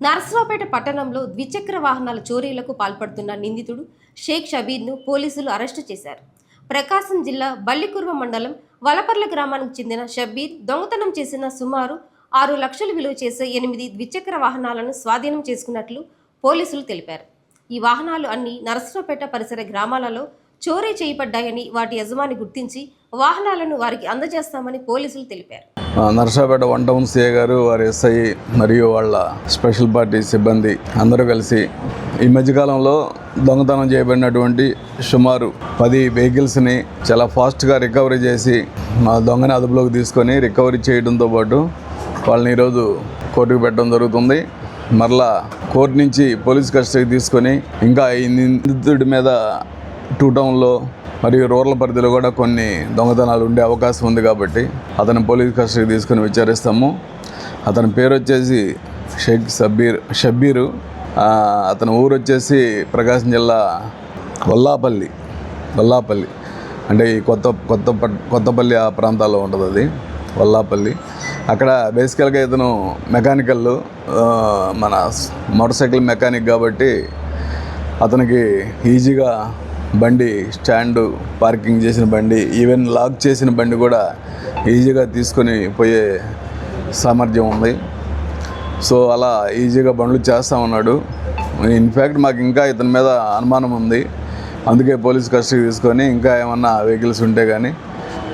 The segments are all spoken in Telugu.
నర్సరావుపేట పట్టణంలో ద్విచక్ర వాహనాల చోరీలకు పాల్పడుతున్న నిందితుడు షేక్ షబీర్ను పోలీసులు అరెస్టు చేశారు. ప్రకాశం జిల్లా బల్లికుర్వ మండలం వలపర్ల గ్రామానికి చెందిన షబీర్ దొంగతనం చేసిన సుమారు 6 లక్షలు విలువ చేసే 8 ద్విచక్ర వాహనాలను స్వాధీనం చేసుకున్నట్లు పోలీసులు తెలిపారు. ఈ వాహనాలు అన్ని నర్సరావుపేట పరిసర గ్రామాలలో చోరీ చేయబడ్డాయని వాటి యజమాని గుర్తించి వాహనాలను వారికి అందజేస్తామని పోలీసులు తెలిపారు. నర్సరావుపేట 1 టౌన్ సిఐ గారు, వారి ఎస్ఐ మరియు వాళ్ళ స్పెషల్ పార్టీ సిబ్బంది అందరూ కలిసి ఈ మధ్యకాలంలో దొంగతనం చేయబడినటువంటి సుమారు 10 వెహికల్స్ని చాలా ఫాస్ట్గా రికవరీ చేసి దొంగని అదుపులోకి తీసుకొని రికవరీ చేయడంతో పాటు వాళ్ళని ఈరోజు కోర్టుకు పెట్టడం జరుగుతుంది. మరలా కోర్టు నుంచి పోలీస్ కస్టడీకి తీసుకొని ఇంకా ఈ నిందితుడి మీద 2 టౌన్లో మరియు రూరల్ పరిధిలో కూడా కొన్ని దొంగతనాలు ఉండే అవకాశం ఉంది కాబట్టి అతను పోలీస్ కస్టడీకి తీసుకొని విచారిస్తాము. అతని పేరు వచ్చేసి షేక్ షబీరు. అతని ఊరు వచ్చేసి ప్రకాశం జిల్లా వల్లాపల్లి అంటే ఈ కొత్తపల్లి ఆ ప్రాంతాల్లో ఉంటుంది, అది వల్లాపల్లి. అక్కడ బేసికల్గా ఇతను మెకానికల్, మన మోటార్ సైకిల్ మెకానిక్ కాబట్టి అతనికి ఈజీగా బండి స్టాండు, పార్కింగ్ చేసిన బండి, ఈవెన్ లాక్ చేసిన బండి కూడా ఈజీగా తీసుకొని పోయే సామర్థ్యం ఉంది. సో అలా ఈజీగా బండ్లు చేస్తూ ఉన్నాడు. ఇన్ఫ్యాక్ట్ మాకు ఇంకా ఇతని మీద అనుమానం ఉంది, అందుకే పోలీస్ కస్టడీ తీసుకొని ఇంకా ఏమన్నా వెహికల్స్ ఉంటే కానీ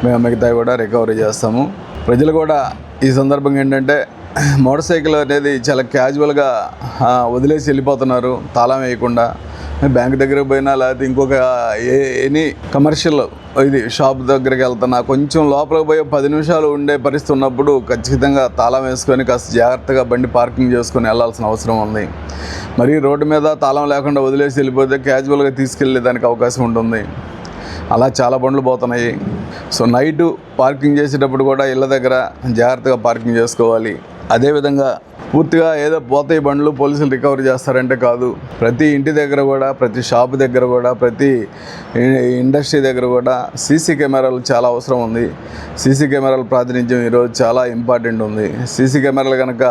మేము మిగతావి కూడా రికవరీ చేస్తాము. ప్రజలు కూడా ఈ సందర్భంగా ఏంటంటే మోటార్ సైకిల్ అనేది చాలా క్యాజువల్గా వదిలేసి వెళ్ళిపోతున్నారు తాళం వేయకుండా. బ్యాంక్ దగ్గరకు పోయినా లేకపోతే ఇంకొక ఎనీ కమర్షియల్ ఇది షాప్ దగ్గరికి వెళ్తున్నా కొంచెం లోపలికి పోయి 10 నిమిషాలు ఉండే పరిస్థితి ఉన్నప్పుడు ఖచ్చితంగా తాళం వేసుకొని కాస్త జాగ్రత్తగా బండి పార్కింగ్ చేసుకొని వెళ్ళాల్సిన అవసరం ఉంది. మరి రోడ్డు మీద తాళం లేకుండా వదిలేసి వెళ్ళిపోతే క్యాజువల్గా తీసుకెళ్ళేదానికి అవకాశం ఉంటుంది. అలా చాలా బండ్లు పోతున్నాయి. సో నైటు పార్కింగ్ చేసేటప్పుడు కూడా ఇళ్ళ దగ్గర జాగ్రత్తగా పార్కింగ్ చేసుకోవాలి. అదేవిధంగా పూర్తిగా ఏదో పోతాయి బండ్లు పోలీసులు రికవరీ చేస్తారంటే కాదు. ప్రతి ఇంటి దగ్గర కూడా, ప్రతి షాప్ దగ్గర కూడా, ప్రతి ఇండస్ట్రీ దగ్గర కూడా సీసీ కెమెరాలు చాలా అవసరం ఉంది. సీసీ కెమెరాల ప్రాతినిధ్యం ఈరోజు చాలా ఇంపార్టెంట్ ఉంది. సీసీ కెమెరాలు కనుక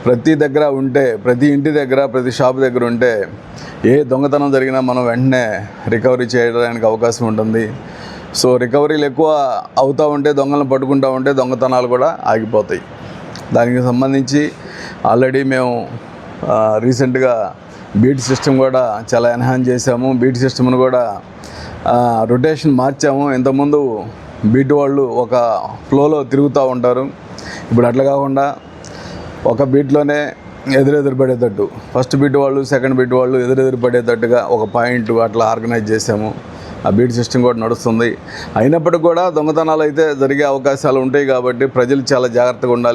ప్రతి దగ్గర ఉంటే, ప్రతి ఇంటి దగ్గర, ప్రతి షాప్ దగ్గర ఉంటే ఏ దొంగతనం జరిగినా మనం వెంటనే రికవరీ చేయడానికి అవకాశం ఉంటుంది. సో రికవరీలు ఎక్కువ అవుతూ ఉంటే, దొంగలను పట్టుకుంటూ ఉంటే దొంగతనాలు కూడా ఆగిపోతాయి. దానికి సంబంధించి ఆల్రెడీ మేము రీసెంట్గా బీట్ సిస్టమ్ కూడా చాలా ఎన్హాన్స్ చేసాము. బీట్ సిస్టమ్ను కూడా రొటేషన్ మార్చాము. ఇంతకుముందు బీట్ వాళ్ళు ఒక ఫ్లోలో తిరుగుతూ ఉంటారు, ఇప్పుడు అట్లా కాకుండా ఒక బీట్లోనే ఎదురెదురు పడేటట్టు, ఫస్ట్ బీట్ వాళ్ళు, సెకండ్ బీట్ వాళ్ళు ఎదురెదురు పడేటట్టుగా ఒక పాయింట్ అట్లా ఆర్గనైజ్ చేసాము. ఆ బీట్ సిస్టమ్ కూడా నడుస్తుంది. అయినప్పటికీ కూడా దొంగతనాలు అయితే జరిగే అవకాశాలు ఉంటాయి కాబట్టి ప్రజలు చాలా జాగ్రత్తగా ఉండాలి.